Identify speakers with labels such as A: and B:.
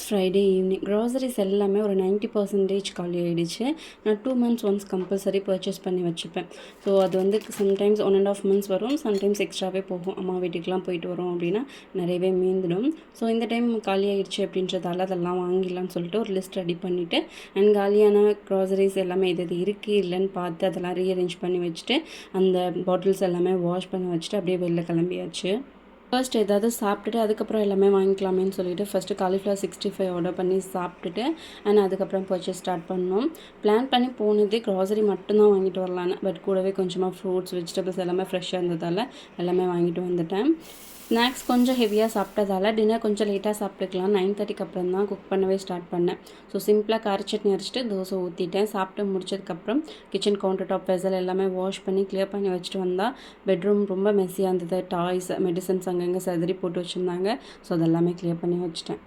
A: Friday evening groceries எல்லாமே ஒரு 90% காலி ஆகிடுச்சு. நான் 2 மந்த்ஸ் ஒன்ஸ் கம்பல்சரி பர்ச்சேஸ் பண்ணி வச்சுப்பேன். ஸோ அது வந்து சம்டைம்ஸ் 1.5 மந்த்ஸ் வரும், சம்டைம்ஸ் எக்ஸ்ட்ராவே போகும். அம்மா வீட்டுக்கெலாம் போயிட்டு வரோம் அப்படின்னா நிறையவே மீந்துடும். ஸோ இந்த டைம் காலி ஆகிடுச்சு அப்படின்றதால அதெல்லாம் வாங்கிடலான்னு சொல்லிட்டு ஒரு லிஸ்ட் ரெடி பண்ணிவிட்டு அண்ட் காலியான க்ராசரிஸ் எல்லாமே இது இருக்குது இல்லைன்னு பார்த்து அதெல்லாம் ரீஅரேஞ்ச் பண்ணி வச்சுட்டு அந்த பாட்டில்ஸ் எல்லாமே வாஷ் பண்ணி வச்சுட்டு அப்படியே வெளில கிளம்பியாச்சு. ஃபர்ஸ்ட் ஏதாவது சாப்பிட்டுட்டு அதுக்கப்புறம் எல்லாமே வாங்கிக்கலாமேன்னு சொல்லிட்டு ஃபஸ்ட்டு காலிஃப்ளவர் 65 ஆர்டர் பண்ணி சாப்பிட்டுட்டு அண்ட் அதுக்கப்புறம் பர்ச்சேஸ் ஸ்டார்ட் பண்ணோம். பிளான் பண்ணி போனதே க்ராசரி மட்டும்தான் வாங்கிட்டு வரலான்னு, பட் கூடவே கொஞ்சமாக ஃப்ரூட்ஸ் வெஜிடபிள்ஸ் எல்லாமே ஃப்ரெஷ்ஷாக இருந்ததால் எல்லாமே வாங்கிட்டு வந்துட்டேன். ஸ்நாக்ஸ் கொஞ்சம் ஹெவியாக சாப்பிட்டதால டின்னர் கொஞ்சம் லேட்டாக சாப்பிட்டுக்கலாம். 9:30க்கு அப்புறம் தான் குக் பண்ணவே ஸ்டார்ட் பண்ணேன். ஸோ சிம்பிளாக கார சட்னி அரைச்சிட்டு தோசை ஊற்றிட்டேன். சாப்பிட்டு முடிச்சதுக்கப்புறம் கிச்சன் கவுண்டர் டாப் வெசல் எல்லாமே வாஷ் பண்ணி கிளியர் பண்ணி வச்சுட்டு வந்தால் பெட்ரூம் ரொம்ப மெஸ்ஸியாக இருந்தது. டாய்ஸ் மெடிசன்ஸ் அங்கங்கே செதறி போட்டு வச்சுருந்தாங்க. ஸோ அதெல்லாமே கிளியர் பண்ணி வச்சுட்டேன்.